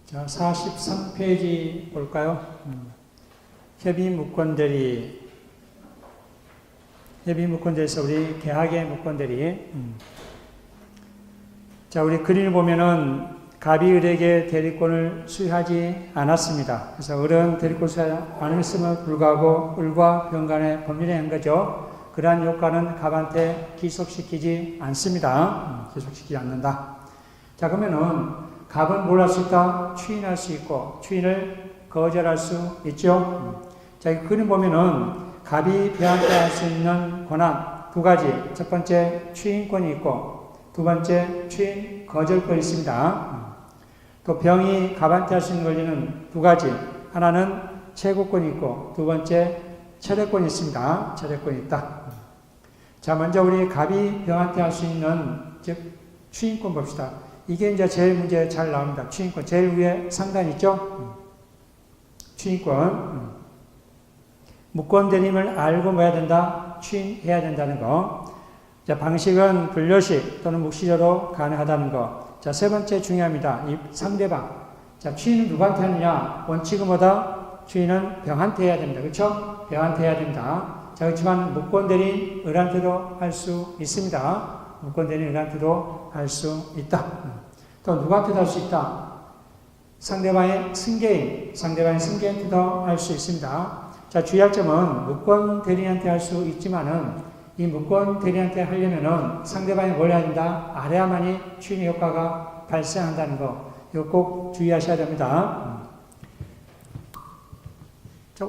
자, 43페이지 볼까요? 협의 무권대리에서 우리 계약의 무권대리. 자, 우리 그림을 보면은 갑이 을에게 대리권을 수여하지 않았습니다. 그래서 을은 대리권을 수여하지 않았음에도 불구하고 을과 병 간의 법률에 한 거죠. 그러한 효과는 갑한테 기속시키지 않습니다. 기속시키지 않는다. 자, 그러면은 갑은 뭘 할 수 있다? 추인할 수 있고 추인을 거절할 수 있죠. 자, 이 그림 보면은 갑이 병한테 할 수 있는 권한 두 가지. 첫 번째 추인권이 있고 두 번째 추인 거절권이 있습니다. 또 병이 갑한테 할 수 있는 권리는 두 가지. 하나는 채고권이 있고 두 번째 철회권이 있습니다. 철회권이 있다. 자, 먼저 우리 갑이 병한테 할 수 있는 즉 추인권 봅시다. 이게 이제 제일 문제 잘 나옵니다. 추인권. 제일 위에 상단 있죠? 추인권. 무권대림을 알고 뭐 해야 된다? 추인해야 된다는 거. 자, 방식은 분료식 또는 묵시적으로 가능하다는 거. 자, 세 번째 중요합니다. 이 상대방. 자, 추인은 누구한테 하느냐? 원칙은 뭐다? 추인은 병한테 해야 됩니다. 그렇죠? 병한테 해야 됩니다. 자, 그렇지만 무권대리인 을한테도 할 수 있습니다. 무권대리인 을한테도 할 수 있다. 또 누구한테도 할 수 있다? 상대방의 승계인한테도 할 수 있습니다. 자, 주의할 점은 무권대리인한테 할 수 있지만은 이 무권대리인한테 하려면은 상대방이 뭘 해야 된다? 알아야만이 추인의 효과가 발생한다는 거. 이거 꼭 주의하셔야 됩니다. 자,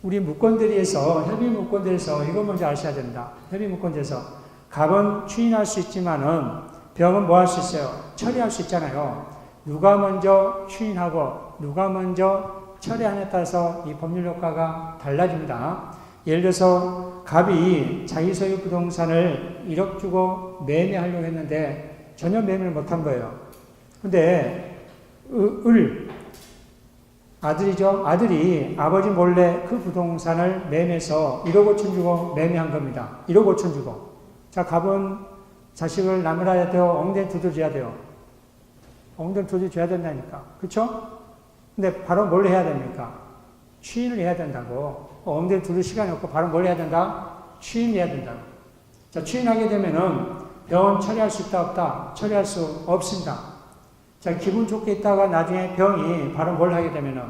우리 무권대리에서, 협의무권대리에서 이거 먼저 아셔야 된다. 협의무권대리에서 갑은 추인할 수 있지만은 병은 뭐 할 수 있어요? 처리할 수 있잖아요. 누가 먼저 추인하고 누가 먼저 처리하냐에 따라서 이 법률 효과가 달라집니다. 예를 들어서 갑이 자기 소유 부동산을 1억 주고 매매하려고 했는데 전혀 매매를 못한 거예요. 근데 아들이죠. 아들이 아버지 몰래 그 부동산을 매매해서 1억 5천 주고 매매한 겁니다. 1억 5천 주고. 자, 갑은 자식을 나무라야 돼요? 엉덩이 두들겨야 돼요? 엉덩이 두들겨야 된다니까. 그쵸? 근데 바로 뭘 해야 됩니까? 추인을 해야 된다고. 엉덩이 두들 시간이 없고 바로 뭘 해야 된다? 추인해야 된다고. 자, 추인하게 되면은 병은 처리할 수 있다, 없다? 처리할 수 없습니다. 자, 기분 좋게 있다가 나중에 병이 바로 뭘 하게 되면은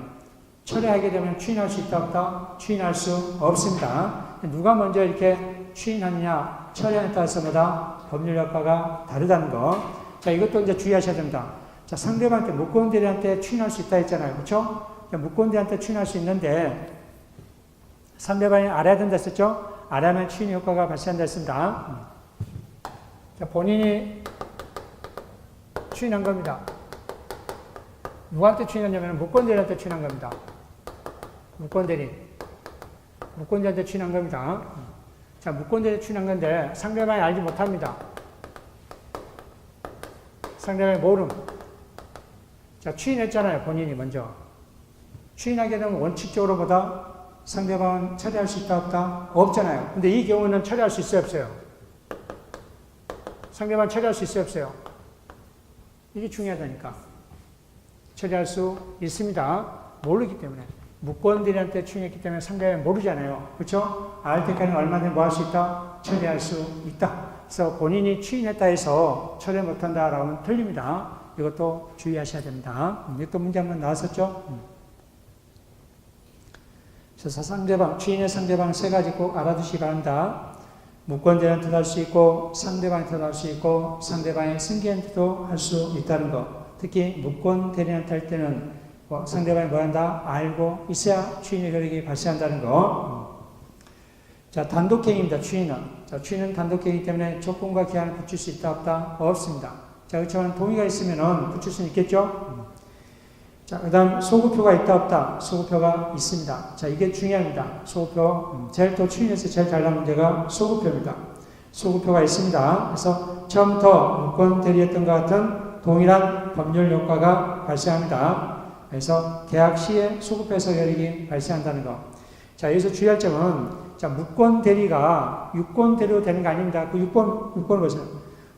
처리하게 되면 추인할 수 있다, 없다? 추인할 수 없습니다. 누가 먼저 이렇게 추인하느냐, 처리하느냐에 따라서 뭐다? 법률 효과가 다르다는 거. 자, 이것도 이제 주의하셔야 됩니다. 자, 상대방한테, 무권대리한테 추인할 수 있다 했잖아요. 그쵸? 무권대리한테 추인할 수 있는데, 상대방이 알아야 된다 했었죠? 알아야만 추인 효과가 발생한다 했습니다. 자, 본인이 추인한 겁니다. 누구한테 추인했냐면, 무권대리한테 추인한 겁니다. 무권대리한테 추인한 겁니다. 자, 무권대리 추인한 건데 상대방이 알지 못합니다. 상대방이 모름. 자, 추인했잖아요. 본인이 먼저. 추인하게 되면 원칙적으로 보다 상대방은 처리할 수 있다 없다? 없잖아요. 근데 이 경우는 처리할 수 있어요 없어요? 상대방은 처리할 수 있어요 없어요? 이게 중요하다니까. 처리할 수 있습니다. 모르기 때문에. 무권대리한테 추인했기 때문에 상대방이 모르잖아요. 그렇죠? 알 때까지는 얼마든지 뭐 할 수 있다? 처리할 수 있다. 그래서 본인이 추인했다 해서 처리 못한다라고 하면 틀립니다. 이것도 주의하셔야 됩니다. 이것도 문제 한번 나왔었죠? 그래서 추인의 상대방 세 가지 꼭 알아두시기 바랍니다. 무권대리한테도 할 수 있고 상대방한테도 할 수 있고 상대방의 승계한테도 할 수 있다는 거. 특히 무권대리한테 할 때는 상대방이 뭐 한다? 알고 있어야 추인의 효력이 발생한다는 거. 자, 단독행위입니다. 추인은. 자, 추인은 단독행위이기 때문에 조건과 기한을 붙일 수 있다, 없다? 없습니다. 자, 그렇지만 동의가 있으면은 붙일 수는 있겠죠? 자, 그 다음 소구표가 있다, 없다? 소구표가 있습니다. 자, 이게 중요합니다. 소구표. 제일 또 추인에서 제일 잘 나온 문제가 소구표입니다. 소구표가 있습니다. 그래서 처음부터 무권대리했던 것 같은 동일한 법률 효과가 발생합니다. 그래서 계약 시에 소급해서 효력이 발생한다는 거. 자, 여기서 주의할 점은, 자, 무권대리가 유권대리로 되는 거 아닙니다. 그 유권 보세요.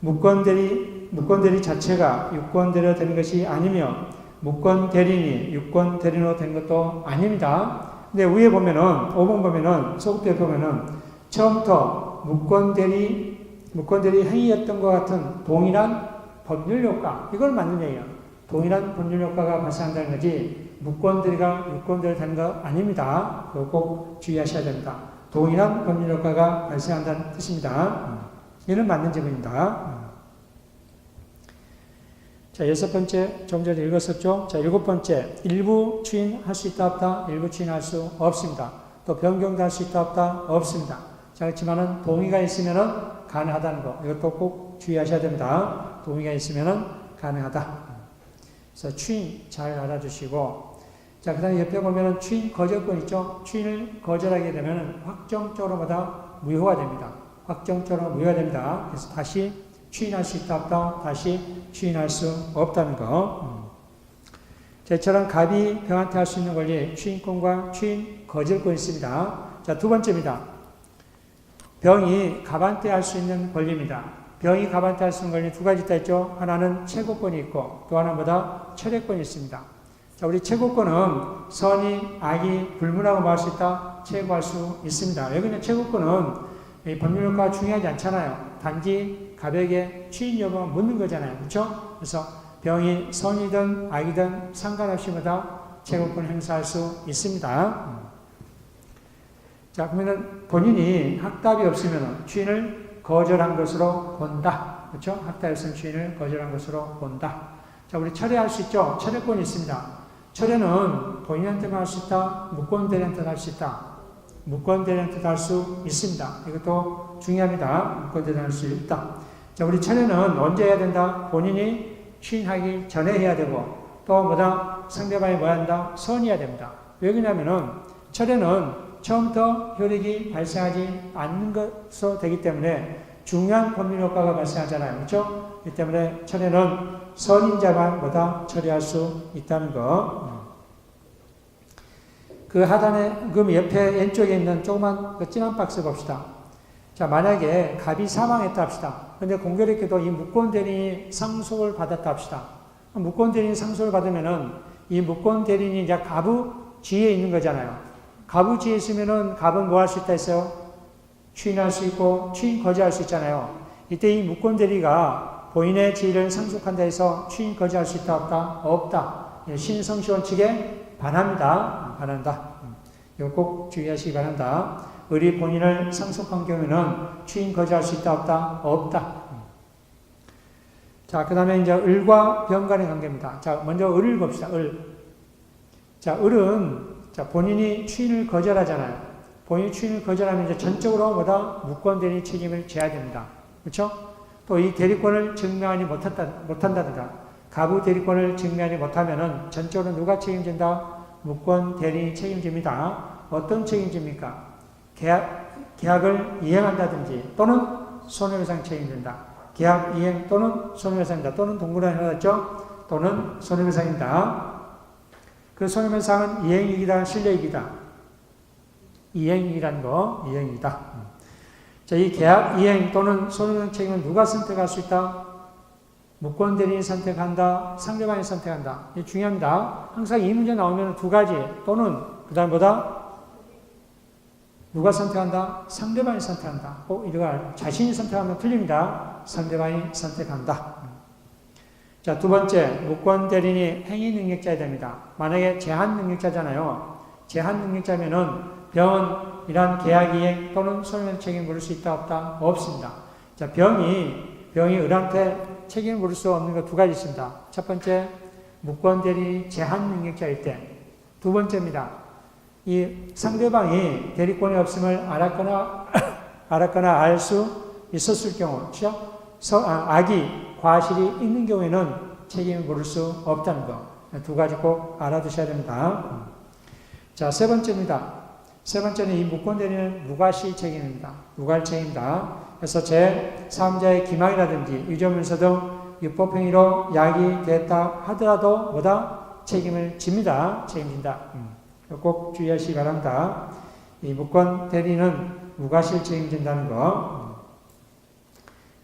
무권대리 자체가 유권대리로 되는 것이 아니며, 무권 대리인이 유권 대리인으로 된 것도 아닙니다. 근데 위에 보면은 5번 보면은 소급대 보면은 처음부터 무권 대리 행위였던 것 같은 동일한 법률 효과 이걸 맞는 얘기예요. 동일한 법률 효과가 발생한다는 거지 무권 대리가 유권 대리 되는 거 아닙니다. 그거 꼭 주의하셔야 됩니다. 동일한 법률 효과가 발생한다는 뜻입니다. 이는 맞는 지문입니다. 자, 6번째, 좀 전에 읽었었죠? 자, 7번째, 일부 추인할 수 있다, 없다? 일부 추인할 수 없습니다. 또 변경도 할 수 있다, 없다? 없습니다. 자, 그렇지만은 동의가 있으면은 가능하다는 거. 이것도 꼭 주의하셔야 됩니다. 동의가 있으면은 가능하다. 그래서 추인 잘 알아주시고. 자, 그 다음에 옆에 보면은 추인 거절권 있죠? 추인을 거절하게 되면은 확정적으로마다 무효가 됩니다. 확정적으로 무효가 됩니다. 그래서 다시 추인할 수 있다, 없다? 다시 추인할 수 없다는 거. 저처럼 갑이 병한테 할 수 있는 권리, 추인권과 추인 거절권이 있습니다. 자, 두 번째입니다. 병이 갑한테 할 수 있는 권리입니다. 병이 갑한테 할 수 있는 권리 두 가지 있다 했죠? 하나는 채고권이 있고, 또 하나보다 철회권이 있습니다. 자, 우리 채고권은 선이, 악이 불문하고 말할 수 있다, 채고할 수 있습니다. 여기는 채고권은 법률 효과가 중요하지 않잖아요. 단지 갑에게 추인 여부 묻는 거잖아요. 그렇죠? 그래서 병이 선이든 악이든 상관없이 마다 채권을 행사할 수 있습니다. 자, 그러면은 본인이 학답이 없으면 추인을 거절한 것으로 본다. 그렇죠? 학답이 없으면 추인을 거절한 것으로 본다. 자, 우리 철회할 수 있죠? 철회권이 있습니다. 철회는 본인한테만 할 수 있다. 무권 대리한테도 할 수 있다. 무권 대리한테도 할 수 있습니다. 이것도 중요합니다. 무권 대리할 수 있다. 자, 우리 철회는 언제 해야 된다? 본인이 추인하기 전에 해야 되고, 또 뭐다? 상대방이 뭐 한다? 선의해야 됩니다. 왜 그러냐면은, 철회는 처음부터 효력이 발생하지 않는 것으로 되기 때문에 중요한 법률 효과가 발생하잖아요. 그렇죠? 이 때문에 철회는 선인자만 뭐다? 처리할 수 있다는 거. 그 하단에, 그럼 옆에 왼쪽에 있는 조그만 그 진한 박스 봅시다. 자, 만약에 갑이 사망했다 합시다. 근데 공교롭게도 이 무권 대리인이 상속을 받았다 합시다. 무권 대리인이 상속을 받으면은 이 무권 대리인이 이제 갑우지에 있는 거잖아요. 갑우지에 있으면은 갑은 뭐 할 수 있다 했어요? 추인할 수 있고 추인 거절할 수 있잖아요. 이때 이 무권 대리가 본인의 지위를 상속한다 해서 추인 거절할 수 있다 없다? 없다. 신성시원 측에 반합니다. 반한다. 이거 꼭 주의하시기 바랍니다. 을이 본인을 상속한 경우에는 추인 거절할 수 있다 없다? 없다. 자, 그 다음에 이제 을과 병 간의 관계입니다. 자, 먼저 을을 봅시다. 을. 자, 을은 자, 본인이 추인을 거절하잖아요. 본인이 추인을 거절하면 이제 전적으로 뭐다? 무권 대리 책임을 져야 됩니다. 그렇죠? 또 이 대리권을 증명하지 못한다든가 가부 대리권을 증명하지 못하면은 전적으로 누가 책임진다? 무권 대리 책임집니다. 어떤 책임집니까? 계약을 이행한다든지 또는 손해배상 책임진다. 계약 이행 또는 손해배상입니다. 또는 동그라미 해놨죠? 또는 손해배상입니다. 그 손해배상은 이행이익이다, 실례이익이다. 이행이익이라는 거, 이행이익이다. 자, 이 계약 이행 또는 손해배상 책임은 누가 선택할 수 있다? 무권 대리인이 선택한다, 상대방이 선택한다. 이게 중요합니다. 항상 이 문제 나오면 두 가지 또는 그 다음 뭐다? 누가 선택한다? 상대방이 선택한다. 이거 자신이 선택하면 틀립니다. 상대방이 선택한다. 자, 두 번째, 무권 대리인이 행위 능력자야 됩니다. 만약에 제한 능력자잖아요. 제한 능력자면은 병은 이러한 계약 이행 또는 손해배상 책임 물을 수 있다 없다? 없습니다. 자, 병이 을한테 책임을 물을 수 없는 거 두 가지 있습니다. 첫 번째, 무권 대리 제한 능력자일 때. 두 번째입니다. 이 상대방이 대리권이 없음을 알았거나 알 수 있었을 경우, 그렇죠? 악이, 과실이 있는 경우에는 책임을 물을 수 없다는 거. 두 가지 꼭 알아두셔야 됩니다. 자, 세 번째입니다. 세 번째는 이 무권 대리는 무과실 책임입니다. 무과실 책임입니다. 그래서 제3자의 기망이라든지 유죄문서 등 유법행위로 약이 됐다 하더라도 뭐다? 책임을 집니다. 책임진다. 꼭 주의하시기 바랍니다. 이 무권 대리는 무과실 책임진다는 거.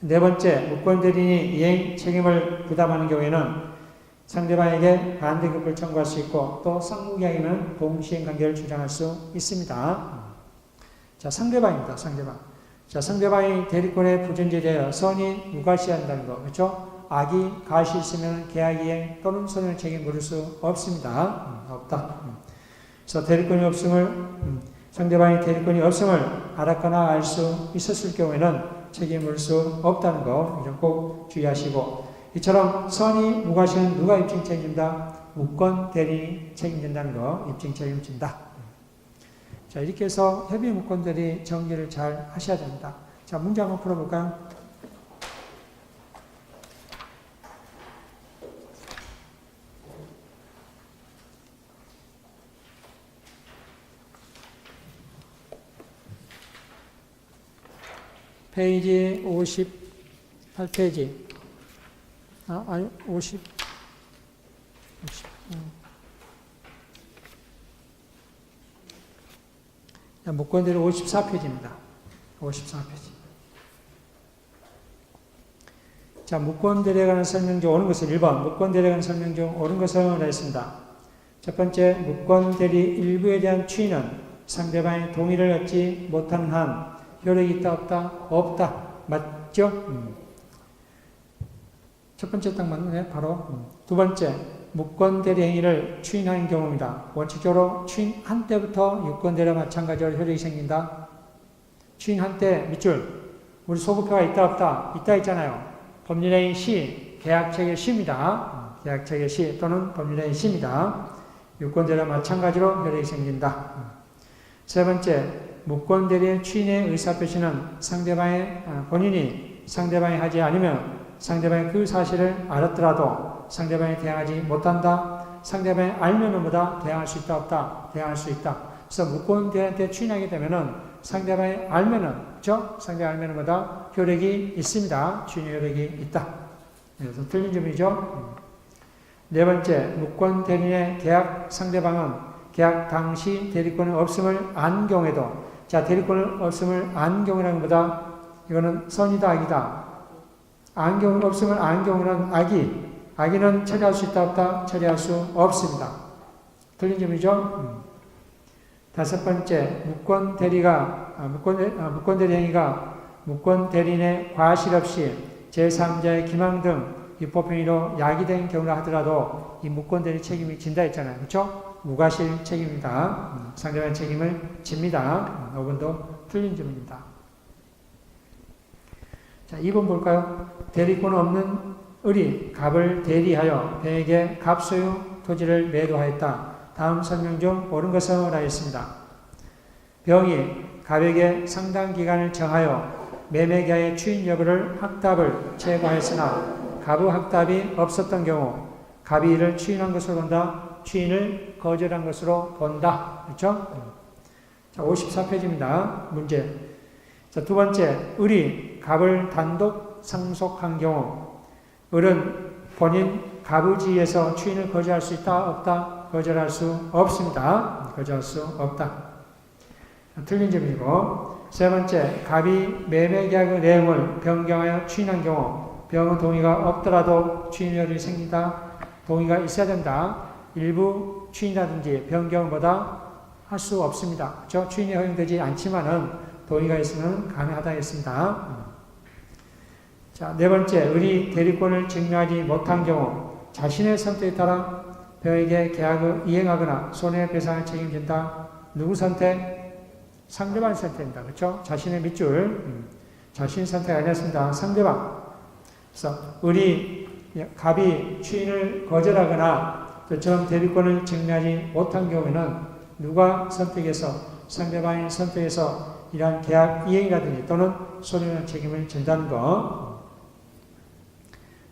네 번째, 무권 대리인이 이행 책임을 부담하는 경우에는 상대방에게 반대급을 청구할 수 있고 또 쌍무계약이면 동시행관계를 주장할 수 있습니다. 자, 상대방입니다. 상대방. 자, 상대방이 대리권에 부전제되어 선이 무과시한다는 거, 그렇죠? 악이 가시 있으면 계약이행 또는 선의 책임 물을 수 없습니다. 없다. 그래서 대리권이 없음을 상대방이 대리권이 없음을 알았거나 알 수 있었을 경우에는 책임 물을 수 없다는 거 이런 꼭 주의하시고, 이처럼 선이 무과시는 누가 입증 책임진다? 무권 대리인이 책임진다는 거, 입증 책임진다. 자, 이렇게 해서 협의 무권들이 정리를 잘 하셔야 됩니다. 자, 문제 한번 풀어볼까요? 페이지 58페이지. 아니, 50. 무권대로 54페이지입니다. 54페이지. 자, 무권대리에 관한 설명 중 옳은 것을 1번, 무권대리에 관한 설명 중 옳은 것을 하였습니다. 첫 번째, 무권대리 일부에 대한 추인은 상대방의 동의를 얻지 못하는 한 효력이 있다, 없다? 없다. 맞죠? 첫 번째 딱 맞네, 바로. 두 번째, 무권대리 행위를 추인하는 경우입니다. 원칙적으로 추인한 때부터 유권대리와 마찬가지로 효력이 생긴다. 추인한 때 밑줄, 우리 소급표가 있다, 없다? 있다 있잖아요. 법률행위 시, 계약체계 시입니다. 계약체계 시 또는 법률행위 시입니다. 유권대리와 마찬가지로 효력이 생긴다. 세 번째, 무권대리의 추인의 의사표시는 상대방의 본인이 상대방이 하지 않으면 상대방이 그 사실을 알았더라도 상대방이 대항하지 못한다. 상대방이 알면은 뭐다? 대항할 수 있다, 없다? 대항할 수 있다. 그래서 무권대리한테 추인하게 되면은 상대방이 알면은, 그죠? 상대방이 알면은 뭐다? 효력이 있습니다. 추인의 효력이 있다. 그래서 틀린 점이죠. 네 번째, 무권대리의 계약 상대방은 계약 당시 대리권이 없음을 안 경우에도, 자, 대리권을 없음을 안 경우라는 것보다 이거는 선이다, 악이다. 안 경우 없음을 안 경우는 악이는 처리할 수 있다, 없다? 처리할 수 없습니다. 틀린 점이죠. 다섯 번째, 무권대리 행위가 무권대리인의 과실 없이 제3자의 기망 등 위법행위로 야기된 경우라 하더라도 이 무권대리 책임이 진다 했잖아요. 그렇죠? 무과실 책임입니다. 상대방의 책임을 집니다. 5번도 틀린 점입니다. 자, 2번 볼까요? 대리권 없는 을이 갑을 대리하여 병에게 갑소유 토지를 매도하였다. 다음 설명 중 옳은 것을 하였습니다. 병이 갑에게 상당 기간을 정하여 매매계약의 추인 여부를 확답을 check하였으나 갑의 확답이 없었던 경우 갑이 이를 추인한 것으로 본다. 추인을 거절한 것으로 본다. 그렇죠? 자, 54페이지입니다. 문제. 자, 두 번째, 을이 갑을 단독 상속한 경우 을은 본인 갑의 지위에서 추인을 거절할 수 있다, 없다? 거절할 수 없습니다. 거절할 수 없다. 틀린 점이고, 세 번째, 갑이 매매계약의 내용을 변경하여 추인한 경우 병의 동의가 없더라도 추인료이 생긴다. 동의가 있어야 된다. 일부 추인이라든지 변경보다 할 수 없습니다. 그렇죠? 추인이 허용되지 않지만은 동의가 있으면 가능하다 했습니다. 자, 네 번째, 을이 대리권을 증명하지 못한 경우 자신의 선택에 따라 병에게 계약을 이행하거나 손해배상을 책임진다. 누구 선택? 상대방 선택입니다. 그렇죠? 자신의 밑줄, 자신 선택 아니었습니다. 상대방. 그래서 을이 갑이 추인을 거절하거나 저처럼 대리권을 증명하지 못한 경우에는 누가 선택해서 상대방이 선택해서 이러한 계약 이행이라든지 또는 손해배상 책임을 진다는 것.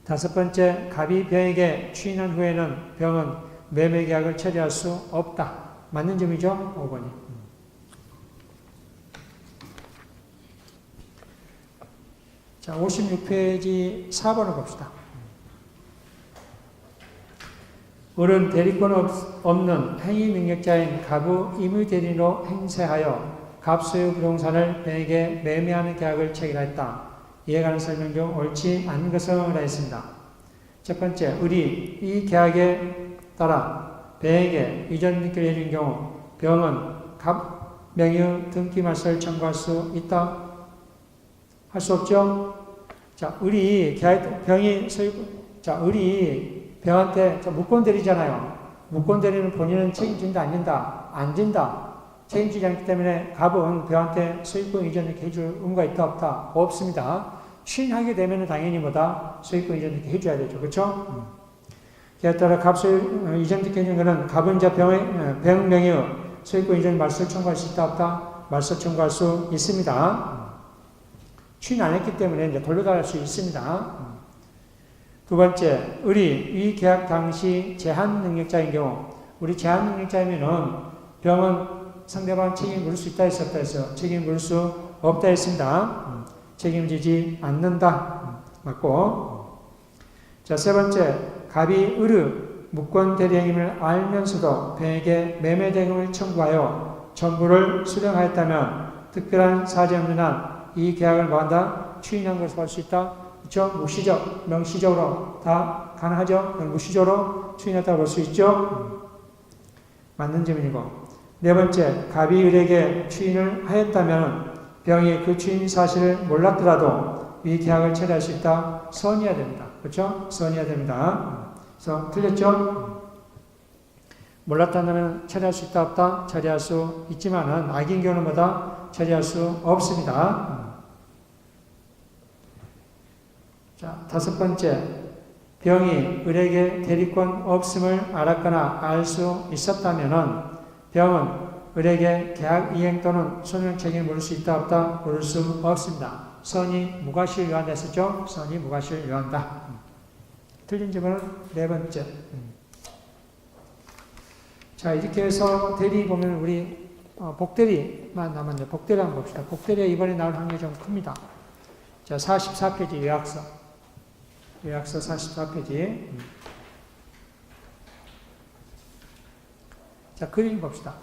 다섯 번째, 갑이 병에게 추인한 후에는 병은 매매계약을 처리할 수 없다. 맞는 점이죠? 5번이. 자, 56페이지 4번을 봅시다. 을은 대리권 없는 행위 능력자인 갑의 임의 대리인으로 행세하여 갑 소유 부동산을 병에게 매매하는 계약을 체결했다. 이에 관한 설명 중 옳지 않은 것을 하였습니다. 첫 번째, 의리. 이 계약에 따라 병에게 이전 등기를 해준 경우 병은 갑, 명의 등기 말소를 청구할 수 있다? 할 수 없죠? 자, 의리, 병이 자, 의리, 병한테 무권 대리잖아요. 무권 대리는 본인은 책임진다, 안 진다? 안 진다. 책임지지 않기 때문에 갑은 병한테 소유권 이전을 해줄 의무가 있다, 없다? 없습니다. 취인하게 되면 당연히 뭐다? 소유권 이전 등기 해줘야 되죠. 그렇죠? 그에 따라 갑 소유 이전 등기 해주는 것은 갑은 이제 병명의 소유권 이전 말소를 청구할 수 있다, 없다? 말소 청구할 수 있습니다. 취인 안 했기 때문에 이제 돌려달할 수 있습니다. 두 번째, 의리, 이 계약 당시 제한 능력자인 경우, 우리 제한 능력자이면은 병은 상대방 책임을 물을 수 있다 했었다 해서 책임을 물을 수 없다 했습니다. 책임지지 않는다. 맞고. 자, 세 번째, 갑이 의뢰, 무권 대리행위를 알면서도 병에게 매매 대금을 청구하여 전부를 수령하였다면 특별한 사정 없는 한 이 계약을 뭐한다? 취인한 것으로 볼 수 있다. 그렇죠? 무시적, 명시적으로 다 가능하죠? 무시적으로 취인했다고 볼 수 있죠? 맞는 질문이고. 네 번째, 갑이 을에게 취인을 하였다면 병이 그 취인 사실을 몰랐더라도 이 계약을 처리할 수 있다. 선의해야 됩니다. 그렇죠? 선의해야 됩니다. 그래서 틀렸죠? 몰랐다면 처리할 수 있다, 없다? 처리할 수 있지만은 악인 경우는 뭐다? 처리할 수 없습니다. 자, 다섯 번째, 병이 을에게 대리권 없음을 알았거나 알 수 있었다면은 병은 을에게 계약 이행 또는 소명 책임을 물을 수 있다, 없다? 물을 수 없습니다. 선의 무과실 요한다 했었죠? 선의 무과실 요한다. 틀린 질문은 네 번째. 자, 이렇게 해서 대리 보면 우리 복대리만 남았네요. 복대리 한번 봅시다. 복대리가 이번에 나올 확률이 좀 큽니다. 자, 44페이지 요약서. 요약서 44페이지. 자, 그림 봅시다.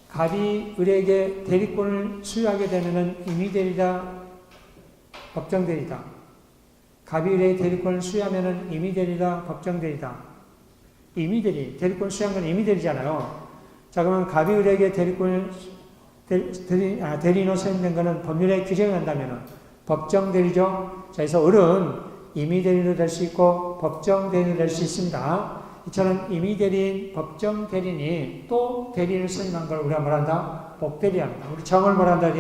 갑이 을에게 대리권을 수여하게 되면은 임의대리다, 법정대리다. 갑이 을에게 대리권을 수여하면은 임의대리다, 법정대리다. 임의대리, 대리권 수여한 건 임의대리잖아요. 자, 그러면 갑이 을에게 대리권을 대리인으로 선임된 것은 법률에 규정이 난다면은 법정대리죠. 자, 그래서 을은 임의대리인도 될 수 있고 법정대리인도 될 수 있습니다. 이처럼 임의대리인, 법정대리인이 또 대리인을 선임한 걸 우리가 뭐란다? 복대리합니다. 우리 정을 뭐란다?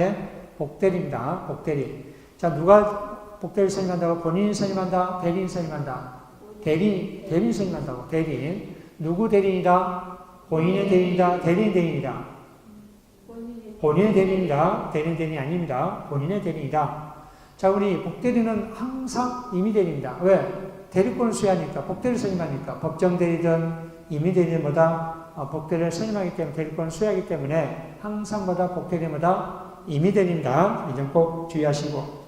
복대리입니다. 복대리. 자, 누가 복대리를 선임한다고? 본인이 선임한다? 대리인 선임한다? 대리인 선임한다고. 대리인. 누구 대리인이다? 본인의 대리인이다? 대리인 대리인이다? 본인의 대리인이다. 대리인 대리인이 아닙니다. 본인의 대리인이다. 자, 우리 복대리는 항상 임의대리입니다. 왜? 대리권을 수여하니까, 복대리를 선임하니까, 법정대리든 임의대리든 복대리를 선임하기 때문에, 대리권을 수여하기 때문에, 항상 복대리마다 임의대리입니다. 이 점 꼭 주의하시고.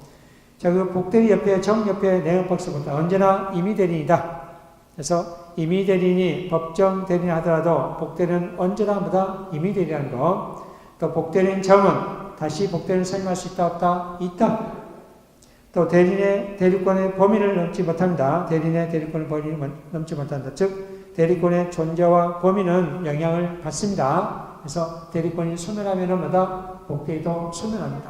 자, 그 복대리 옆에, 정 옆에 내용박스부터 언제나 임의대리이다. 그래서 임의대리인이 법정대리인 하더라도 복대리는 언제나 임의대리라는 거. 또 복대리인 정은 다시 복대리를 선임할 수 있다, 없다? 있다. 또 대리인의 대리권의 범위를 넘지 못합니다. 대리인의 대리권의 범위를 넘지 못한다. 즉 대리권의 존재와 범위는 영향을 받습니다. 그래서 대리권이 소멸하면 복대리도 소멸합니다.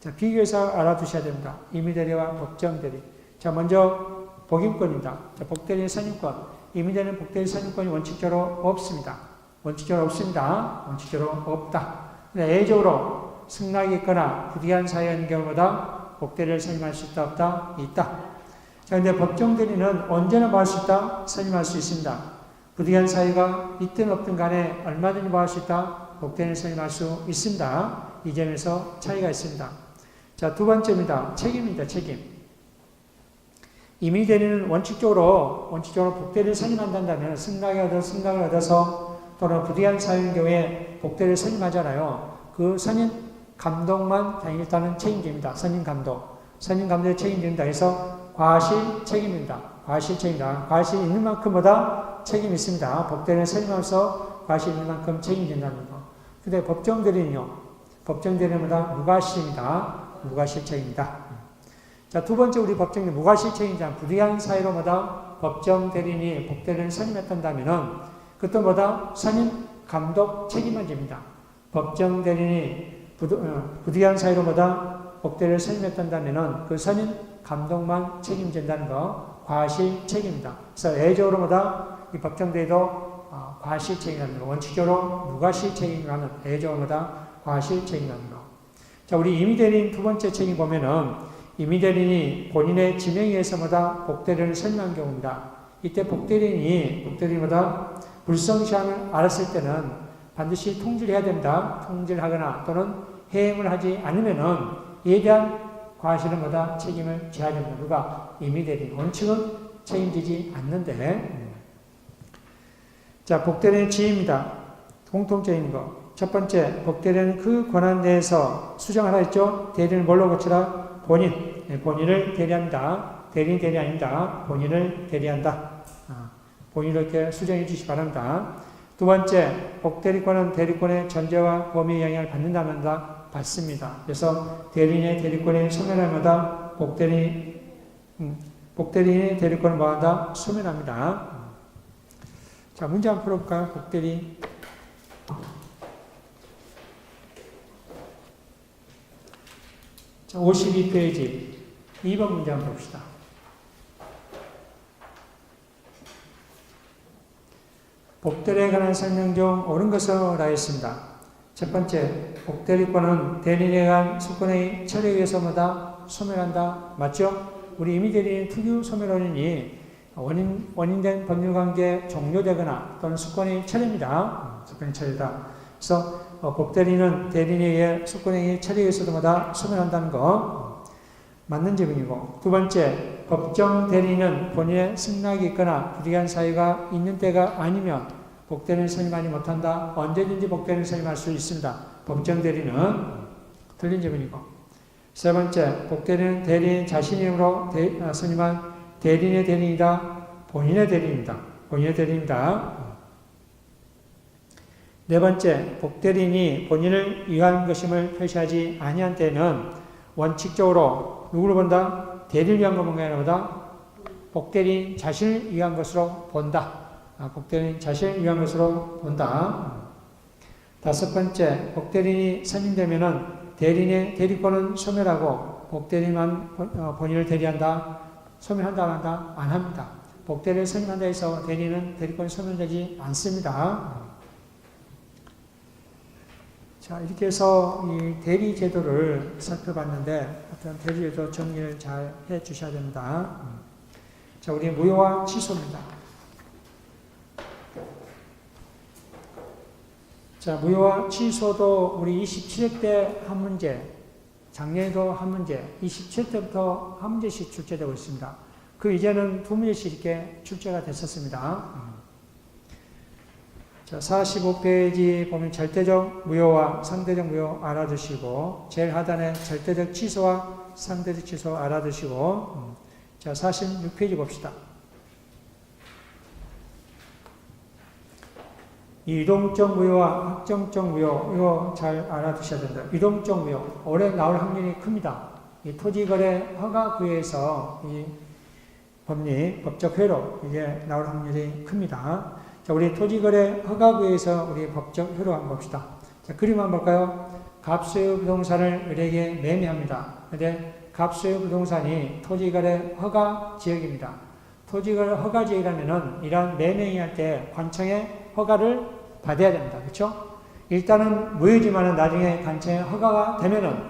자, 비교해서 알아두셔야 됩니다. 임의대리와 법정대리. 자, 먼저 복임권입니다. 자, 복대리 선임권. 임의대리는 복대리 선임권이 원칙적으로 없습니다. 원칙적으로 없습니다. 원칙적으로 없다. 근데 예외적으로 승낙이 있거나 부득이한 사유인 경우보다 복대리를 선임할 수 있다, 없다? 있다. 자, 근데 법정대리는 언제나 뭐 할 수 있다? 선임할 수 있습니다. 부득이한 사유가 있든 없든 간에 얼마든지 뭐 할 수 있다? 복대리를 선임할 수 있습니다. 이 점에서 차이가 있습니다. 자, 두 번째입니다. 책임입니다. 책임. 임의대리는 원칙적으로 복대리를 선임한다면 승낙을 얻어서 또는 부득이한 사유인 경우에 복대리를 선임하잖아요. 그 선임 감독만 일단은 책임집니다. 선임 감독. 선임 감독의 책임집니다. 그래서 과실 책임입니다. 과실 책임이다. 과실이 있는 만큼보다 책임이 있습니다. 복대리를 선임하면서 과실이 있는 만큼 책임진다는 거. 근데 법정대리는요. 법정대리는 무과실입니다. 무과실 책임이다. 자, 두 번째 우리 법정대 무과실책임자 부득이한 사유로 뭐다? 법정 대리인이 복대를 선임했던다면은 그것도 뭐다? 선임 감독 책임만 집니다. 법정 대리인이 부득이한 사유로 뭐다? 복대를 선임했던다면은 그 선임 감독만 책임진다는 거 과실 책임이다. 그래서 예외적으로 뭐다? 이 법정 대리도 과실 책임이라는 거. 원칙적으로 무과실 책임이라는 예외적으로 뭐다? 과실 책임이라는 거. 자, 우리 임의 대리인 두 번째 책임 보면은 임의 대리인이 본인의 지명에 의해서 뭐다? 복대리인을 선임한 경우입니다. 이때 복대리인보다 불성실함을 알았을 때는 반드시 통지를 해야 됩니다. 통지를 하거나 또는 해임을 하지 않으면은 이에 대한 과실은 뭐다? 책임을 져야 됩니다. 누가? 임의 대리인. 원칙은 책임지지 않는데. 자, 복대리인의 지위입니다. 공통적인 거. 첫 번째, 복대리인은 그 권한 내에서 수정하라 했죠? 대리인을 뭘로 고치라? 본인을 대리합니다. 대리인 대리 아닙니다. 본인을 대리한다. 본인을 이렇게 수정해 주시기 바랍니다. 두 번째, 복대리권은 대리권의 전제와 범위의 영향을 받는다면다? 받습니다. 그래서 대리인의 대리권이 소멸하마다 복대리인의 대리권을 뭐한다? 소멸합니다. 자, 문제 한번 풀어볼까요? 복대리. 자, 52페이지 2번 문제 한번 봅시다. 복대리에 관한 설명 중 옳은 것을 하였습니다. 첫 번째, 복대리권은 대리인에 의한 소권의 처리에 의해서마다 소멸한다. 맞죠? 우리 임의대리인 특유 소멸 원인이 원인된 법률관계 종료되거나 또는 수권의 처리입니다. 수권의 처리다. 그래서 복대리인은 대리인에 의해 수권의 처리에 의해서마다 소멸한다는 거 맞는 지문이고, 두 번째, 법정 대리인은 본인의 승낙이 있거나 부득이한 사유가 있는 때가 아니면 복대리인을 선임하지 못한다. 언제든지 복대리인을 선임할 수 있습니다. 법정 대리인은 틀린 지문이고, 세 번째, 복대리인은 대리인 자신의 힘으로 선임한 대리인의 대리인이다. 본인의 대리인이다. 본인의 대리인이다. 네 번째, 복대리인이 본인을 위한 것임을 표시하지 아니한 때는 원칙적으로 누구를 본다? 대리인을 위한 것만 아니라 복대리인 자신을 위한 것으로 본다. 복대리인 자신을 위한 것으로 본다. 다섯 번째, 복대리인이 선임되면은 대리인의 대리권은 소멸하고 복대리인만 본인을 대리한다. 소멸한다, 안 한다? 안 합니다. 복대리인을 선임한다 해서 대리인은 대리권이 소멸되지 않습니다. 자, 이렇게 해서 이 대리 제도를 살펴봤는데, 어떤 대리 제도 정리를 잘 해 주셔야 됩니다. 자, 우리 무효와 취소입니다. 자, 무효와 취소도 우리 27회 때 한 문제, 작년에도 한 문제, 27회 때부터 한 문제씩 출제되고 있습니다. 그 이제는 두 문제씩 이렇게 출제가 됐었습니다. 자, 45페이지 보면 절대적 무효와 상대적 무효 알아두시고, 제일 하단에 절대적 취소와 상대적 취소 알아두시고, 자, 46페이지 봅시다. 이동적 무효와 확정적 무효, 이거 잘 알아두셔야 된다. 이동적 무효, 올해 나올 확률이 큽니다. 이 토지거래 허가구에서 이 법리, 법적 회로, 이게 나올 확률이 큽니다. 자, 우리 토지거래 허가구에서 우리 법적 회로 한번 봅시다. 자, 그림 한번 볼까요? 갑소유 부동산을 을에게 매매합니다. 근데 갑소유 부동산이 토지거래 허가 지역입니다. 토지거래 허가 지역이라면은 이러한 매매행위 할 때 관청의 허가를 받아야 됩니다. 그렇죠? 일단은 무효지만은 나중에 관청의 허가가 되면은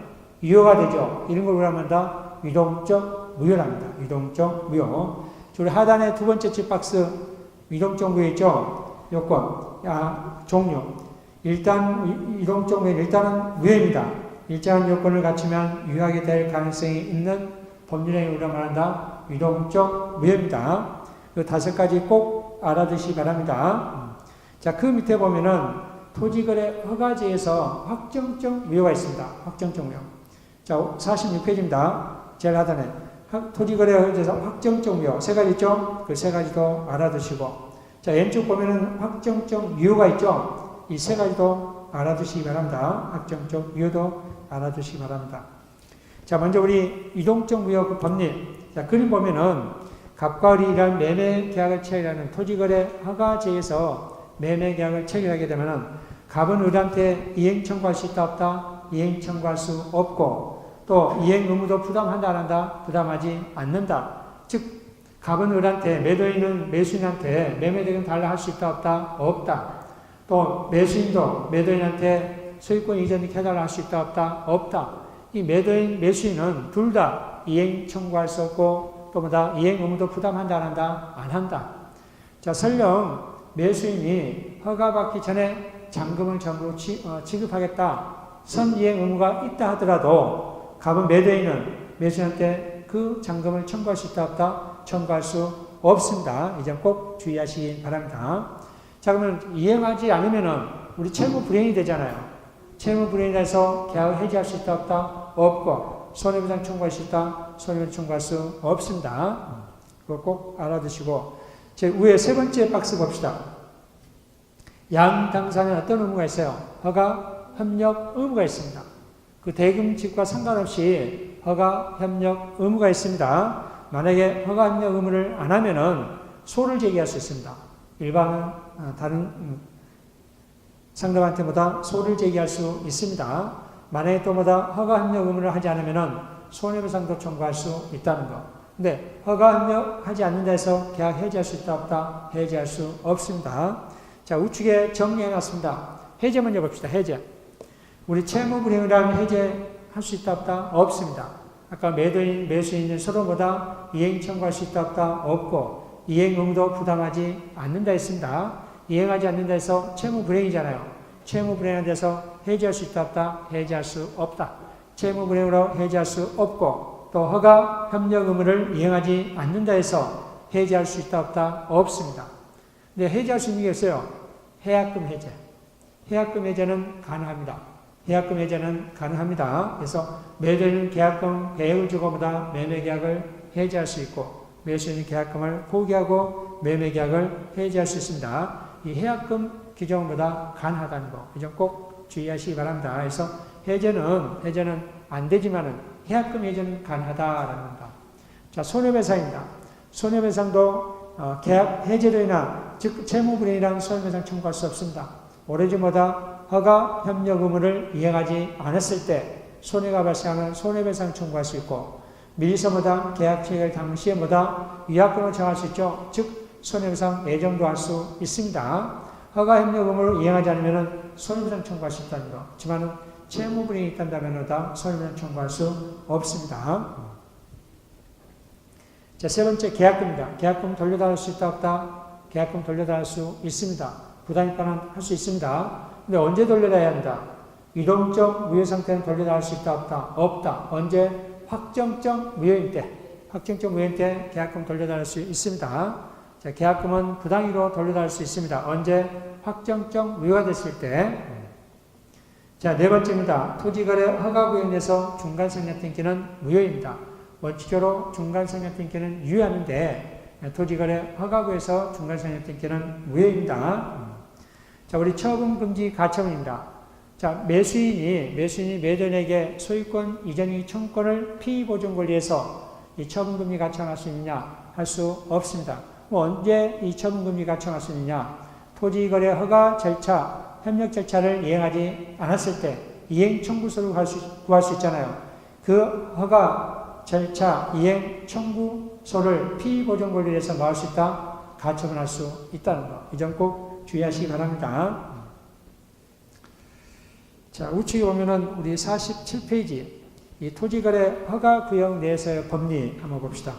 유효가 되죠. 이런 걸 우리가 다 유동적 무효랍니다. 유동적 무효. 우리 하단에 두 번째 칩박스 유동적 무효 있죠? 요건, 종류. 일단, 유동적 무효는 일단은 무효입니다. 일정한 요건을 갖추면 유효하게 될 가능성이 있는 법률행위 우리가 말한다. 유동적 무효입니다. 그 다섯 가지 꼭 알아두시기 바랍니다. 자, 그 밑에 보면은 토지거래 허가지에서 확정적 무효가 있습니다. 확정적 무효. 자, 46페이지입니다. 제일 하단에. 토지거래 허가지에서 확정적 무효. 세 가지 있죠? 그 세 가지도 알아두시고. 자, 왼쪽 보면은 확정적 유효가 있죠? 이 세 가지도 알아두시기 바랍니다. 확정적 유효도 알아두시기 바랍니다. 자, 먼저 우리 유동적 무역 법리. 자, 그림 보면은 갑과 을이 이런 매매 계약을 체결하는 토지거래 허가제에서 매매 계약을 체결하게 되면은 갑은 을한테 이행 청구할 수 있다 없다? 이행 청구할 수 없고 또 이행 의무도 부담한다 안 한다? 부담하지 않는다. 즉 갑은 을한테 매도인은 매수인한테 매매대금 달라 할 수 있다 없다? 없다. 또 매수인도 매도인한테 소유권 이전 해달라 할 수 있다 없다? 없다. 이 매도인 매수인은 둘 다 이행 청구할 수 없고 또 뭐다? 이행 의무도 부담한다 안 한다? 안 한다. 자, 설령 매수인이 허가받기 전에 잔금을 전부 지급하겠다. 선이행 의무가 있다 하더라도 갑은 매도인은 매수인한테 그 잔금을 청구할 수 있다 없다? 청구할 수 없습니다. 이 점 꼭 주의하시기 바랍니다. 자, 그러면 이행하지 않으면은 우리 채무 불이행이 되잖아요. 채무 불이행에서 계약을 해지할 수 있다 없다? 없고 손해배상 청구할 수 있다? 손해배상 청구할 수 없습니다. 그거 꼭 알아두시고 제 위에 세 번째 박스 봅시다. 양 당사자는 어떤 의무가 있어요? 허가, 협력 의무가 있습니다. 그 대금 지급과 상관없이 허가, 협력 의무가 있습니다. 만약에 허가, 협력 의무를 안 하면은 소를 제기할 수 있습니다. 일반은 다른 상대방한테보다 소를 제기할 수 있습니다. 만약에 또 허가, 협력 의무를 하지 않으면은 손해배상도 청구할 수 있다는 거. 근데 허가, 협력하지 않는다 해서 계약 해지할 수 있다 없다? 해지할 수 없습니다. 자, 우측에 정리해놨습니다. 해제 먼저 봅시다. 해제. 우리 채무불이행을 하면 해제할 수 있다 없다? 없습니다. 아까 매도인, 매수인은 서로보다 이행 청구할 수 있다 없다? 없고 이행 의무도 부담하지 않는다 했습니다. 이행하지 않는다 해서 채무불이행이잖아요. 채무불이행에 대해서 해제할 수 있다 없다? 해제할 수 없다. 채무불이행으로 해제할 수 없고 또 허가, 협력 의무를 이행하지 않는다 해서 해제할 수 있다 없다? 없습니다. 근데 해제할 수 있는 게 있어요. 해약금 해제. 해약금 해제는 가능합니다. 해약금 해제는 가능합니다. 그래서 매도인은 계약금 배액을 주고보다 매매 계약을 해제할 수 있고 매수인은 계약금을 포기하고 매매 계약을 해제할 수 있습니다. 이 해약금 규정보다 가능하다는 거. 이 점 꼭 주의하시기 바랍니다. 그래서 해제는 안 되지만은 해약금 해제는 가능하다라는 겁니다. 자, 손해배상입니다. 손해배상도 계약 해제로 인한 즉 채무불이행이라는 손해배상 청구할 수 없습니다. 오로지 허가, 협력 의무를 이행하지 않았을 때 손해가 발생하면 손해배상 청구할 수 있고 미리서 계약 체결 당시에 위약금을 정할 수 있죠. 즉 손해배상 예정도 할 수 있습니다. 허가, 협력 의무를 이행하지 않으면 손해배상 청구할 수 있다는 거. 하지만 채무불이행이 있다면 손해배상 청구할 수 없습니다. 자, 세 번째 계약금입니다. 계약금 돌려달할 수 있다 없다? 계약금 돌려달할 수 있습니다. 부당이익반환 할 수 있습니다. 근데 언제 돌려달아야 합니다. 유동적 무효 상태는 돌려달할 수 있다 없다? 없다. 언제? 확정적 무효인 때. 확정적 무효인 때 계약금 돌려달할 수 있습니다. 자, 계약금은 부당이익으로 돌려달할 수 있습니다. 언제? 확정적 무효가 됐을 때. 자, 네 번째입니다. 토지거래 허가구역에서 중간상납등기는 무효입니다. 원칙적으로 중간상납등기는 유효하는데 토지거래 허가구에서 중간상납등기는 무효입니다. 자, 우리 처분금지 가처분입니다. 자, 매수인이 매도인에게 소유권 이전이 청구권을 피보존 권리에서 이 처분금지 가처분할 수 있느냐? 할 수 없습니다. 언제 이 처분금지 가처분할 수 있느냐? 토지거래 허가 절차, 협력 절차를 이행하지 않았을 때 이행 청구서를 구할 수 있잖아요. 그 허가 절차 이행 청구서를 피보존 권리에서 나올 수 있다, 가처분할 수 있다는 거. 이 점 꼭 주의하시기 바랍니다. 자, 우측에 보면은 우리 47페이지 이 토지거래 허가구역 내에서의 법리 한번 봅시다.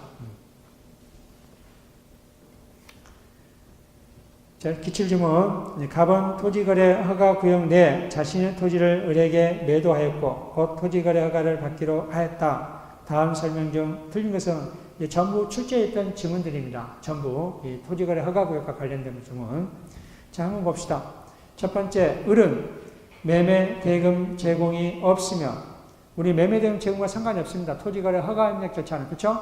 자, 기출지문. 갑은 토지거래 허가구역 내 자신의 토지를 을에게 매도하였고 곧 토지거래 허가를 받기로 하였다. 다음 설명 중 틀린 것은 전부 출제했던 지문들입니다. 전부 이 토지거래 허가구역과 관련된 지문. 자, 한번 봅시다. 첫 번째, 을은 매매 대금 제공이 없으면 우리 매매 대금 제공과 상관이 없습니다. 토지거래 허가 협력 절차는. 그렇죠?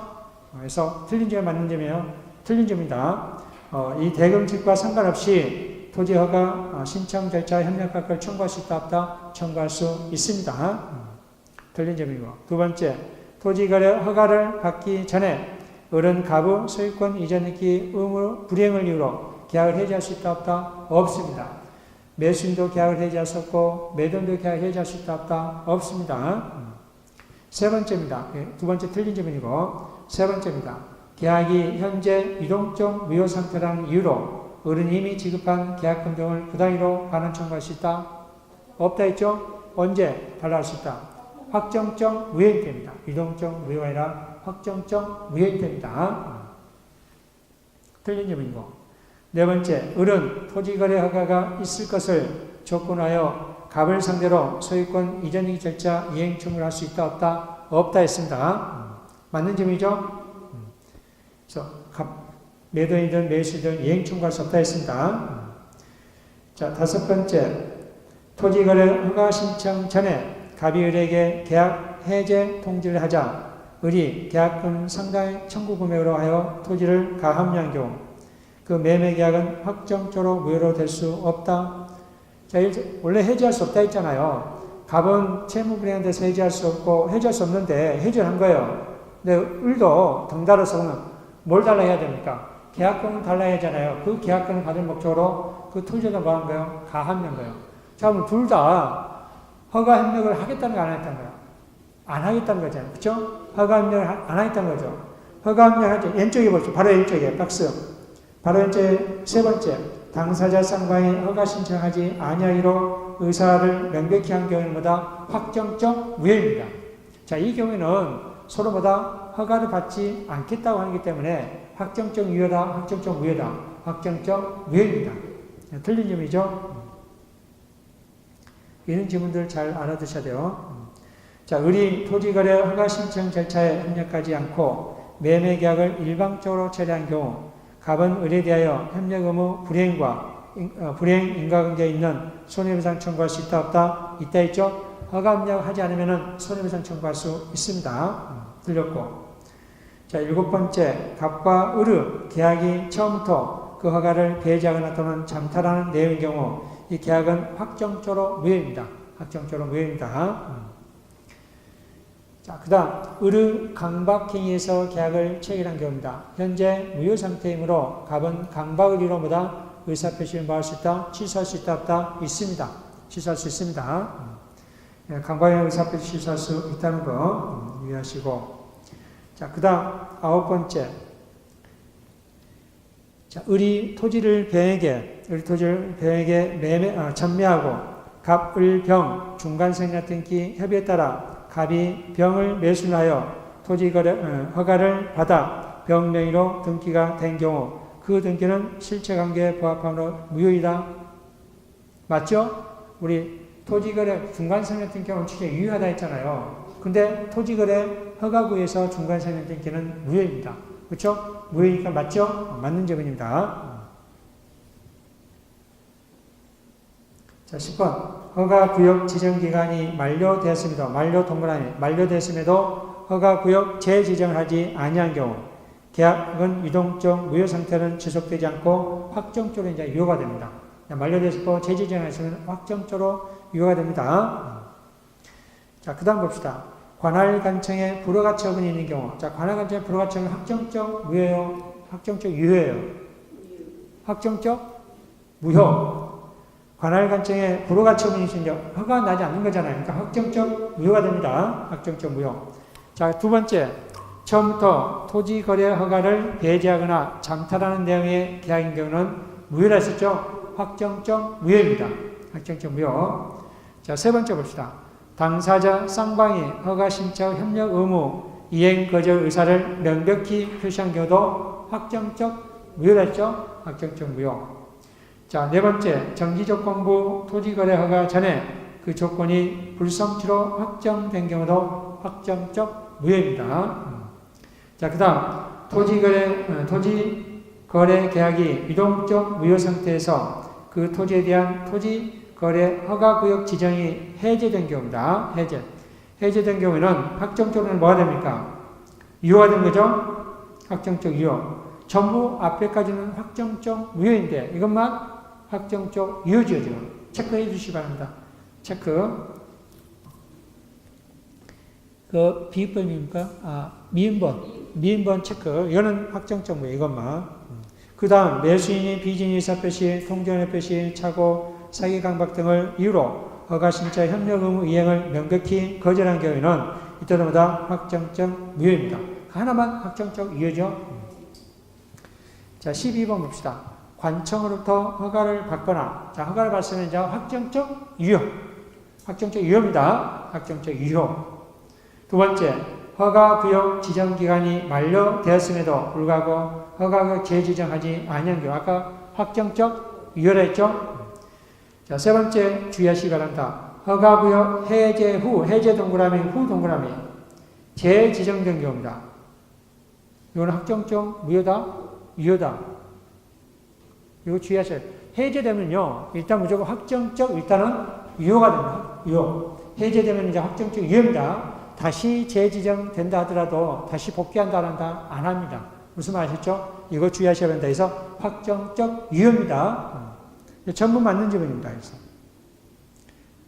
그래서 틀린 점이 맞는 점이에요. 틀린 점입니다. 이 대금 지급과 상관없이 토지 허가 신청 절차 협력학을 청구할 수 있다 없다? 청구할 수 있습니다. 틀린 점이고. 두 번째, 토지거래 허가를 받기 전에 을은 갑의 소유권 이전행기 의무 불이행을 이유로 계약을 해지할 수 있다 없다? 없습니다. 매수인도 계약을 해지할 수 없고 매도인도 계약을 해지할 수 있다 없다? 없습니다. 세 번째입니다. 두 번째 틀린 질문이고 세 번째입니다. 계약이 현재 유동적 무효 상태라는 이유로 을은 이미 지급한 계약금 등을 부당이로 반환 청구할 수 있다? 없다 했죠? 언제 반환할 수 있다? 확정적 무효일 때입니다. 유동적 무효가 아니라 확정적 무효일 때입니다. 틀린 질문이고 네 번째, 을은 토지거래 허가가 있을 것을 조건하여 갑을 상대로 소유권 이전이익 절차 이행 청구를 할 수 있다 없다? 없다 했습니다. 맞는 점이죠? 그래서 매도인든 매수든 이행 청구할 수 없다 했습니다. 자, 다섯 번째, 토지거래 허가 신청 전에 갑이 을에게 계약 해제 통지를 하자 을이 계약금 상당의 청구 금액으로 하여 토지를 가압류한 경우 그 매매 계약은 확정적으로 무효로 될 수 없다. 자, 원래 해지할 수 없다 했잖아요. 갑은 채무불이행에 대해서 해지할 수 없고 해지할 수 없는데 해지를 한 거예요. 근데 을도 덩달아서 뭘 달라 해야 됩니까? 계약금을 달라 해야 하잖아요. 그 계약금을 받을 목적으로 그 토지에다 뭐 한 거예요? 가압류한 거예요. 자, 그럼 둘 다 허가 협력을 하겠다는 거 안 하겠다는 거예요? 안 하겠다는 거잖아요. 그렇죠? 허가 협력을 안 하겠다는 거죠. 허가 협력하죠. 왼쪽에 보죠. 바로 왼쪽에 박스. 바로 왼쪽에 세 번째, 당사자 쌍방이 허가 신청하지 아니하기로 의사를 명백히 한 경우는 뭐다? 확정적 무효입니다. 자, 이 경우에는 서로보다 허가를 받지 않겠다고 하기 때문에 확정적 유효다, 확정적 무효다, 확정적 무효입니다. 틀린 점이죠? 이런 질문들 잘 알아두셔야 돼요. 자, 을이 토지거래 허가 신청 절차에 협력하지 않고 매매 계약을 일방적으로 처리한 경우 갑은 을에 대하여 협력 의무 불이행 인과관계에 있는 손해배상 청구할 수 있다 없다? 있다 있죠? 허가 협력하지 않으면 손해배상 청구할 수 있습니다. 들렸고. 자, 일곱 번째, 갑과 을의 계약이 처음부터 그 허가를 배제하거나 또는 잠탈하는 내용의 경우 이 계약은 확정적으로 무효입니다. 확정적으로 무효입니다. 자, 그 다음, 을의 강박행위에서 계약을 체결한 경우입니다. 현재 무효 상태이므로 갑은 강박을 이유로 뭐다? 의사표시를 뭐 할 수 있다? 취소할 수 있다 없다? 있습니다. 취소할 수 있습니다. 강박의 의사표시 취소할 수 있다는 거 유의하시고. 자, 그 다음, 아홉 번째. 자, 을이 토지를 병에게 전매하고 갑, 을, 병, 중간생략 등기 협의에 따라 갑이 병을 매수하여 토지거래 허가를 받아 병 명의로 등기가 된 경우 그 등기는 실체관계에 부합함으로 무효이다. 맞죠? 우리 토지거래 중간생략 등기가 원칙에 유효하다 했잖아요. 근데 토지거래 허가구에서 중간생략 등기는 무효입니다. 그렇죠? 무효니까 맞죠? 맞는 점입니다. 자, 10번. 허가구역 지정기간이 만료되었음에도, 만료되었음에도 허가구역 재지정을 하지 아니한 경우, 계약은 유동적 무효 상태는 지속되지 않고 확정적으로 이제 유효가 됩니다. 만료되었고 재지정했으면 확정적으로 유효가 됩니다. 자, 그 다음 봅시다. 관할관청에 불허가 처분이 있는 경우, 자, 관할관청에 불허가 처분은 확정적 무효예요? 확정적 유효예요? 확정적 무효. 관할관청에 불허가 처분이 있으면 허가가 나지 않는 거잖아요. 그러니까 확정적 무효가 됩니다. 확정적 무효. 자, 두 번째. 처음부터 토지거래 허가를 배제하거나 잠탈하는 내용의 계약인 경우는 무효라 했었죠? 확정적 무효입니다. 확정적 무효. 자, 세 번째 봅시다. 당사자 쌍방이 허가 신청 협력 의무 이행 거절 의사를 명백히 표시한 경우도 확정적 무효라 했죠? 확정적 무효. 자, 네 번째, 정지조건부 토지거래 허가 전에 그 조건이 불성취로 확정된 경우도 확정적 무효입니다. 자, 그 다음, 토지거래 계약이 유동적 무효 상태에서 그 토지에 대한 토지거래 허가구역 지정이 해제된 경우입니다. 해제된 경우에는 확정적으로는 뭐가 됩니까? 유효가 된 거죠? 확정적 유효. 전부 앞에까지는 확정적 무효인데 이것만 확정적 유효지요, 지금. 체크해 주시기 바랍니다. 체크. 그 비입번입니까? 미인번 체크. 이거는 확정적 무효, 이것만. 그 다음, 매수인이 비즈니 의사 표시, 통지원의 표시, 착오, 사기 강박 등을 이유로 허가 신청 협력 의무 이행을 명백히 거절한 경우에는 이때도 뭐다? 확정적 무효입니다. 하나만 확정적 유효죠. 자, 12번 봅시다. 관청으로부터 허가를 받거나, 자, 허가를 받으면 이제 확정적 유효. 확정적 유효입니다. 확정적 유효. 두 번째, 허가구역 지정기간이 만료되었음에도 불구하고 허가구역 재지정하지 아니한 경우, 아까 확정적 유효라 했죠? 자, 세 번째 주의하시기 바랍니다. 허가구역 해제 후, 해제 동그라미, 후 동그라미, 재지정된 경우입니다. 이거는 확정적 무효다, 유효다. 이거 주의하셔야 돼요. 해제되면요, 일단 무조건 확정적, 일단은 유효가 됩니다. 유효. 해제되면 이제 확정적 유효입니다. 다시 재지정된다 하더라도 다시 복귀한다 한다 안 합니다. 무슨 말 아셨죠? 이거 주의하셔야 된다 해서 확정적 유효입니다. 전부 맞는 지문입니다. 그래서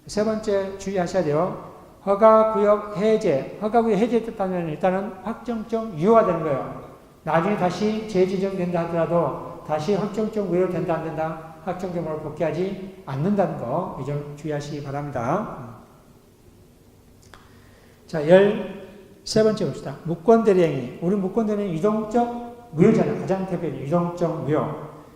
세 번째 주의하셔야 돼요. 허가구역 해제. 허가구역 해제됐다면 일단은 확정적 유효가 되는 거예요. 나중에 다시 재지정된다 하더라도 다시 확정적 무효로 된다 안 된다? 확정적으로 복귀하지 않는다는 거, 이 점 주의하시기 바랍니다. 자, 13번째 봅시다. 무권대리행위. 우리 무권대리행위 유동적 무효잖아요. 가장 대표적인 유동적 무효.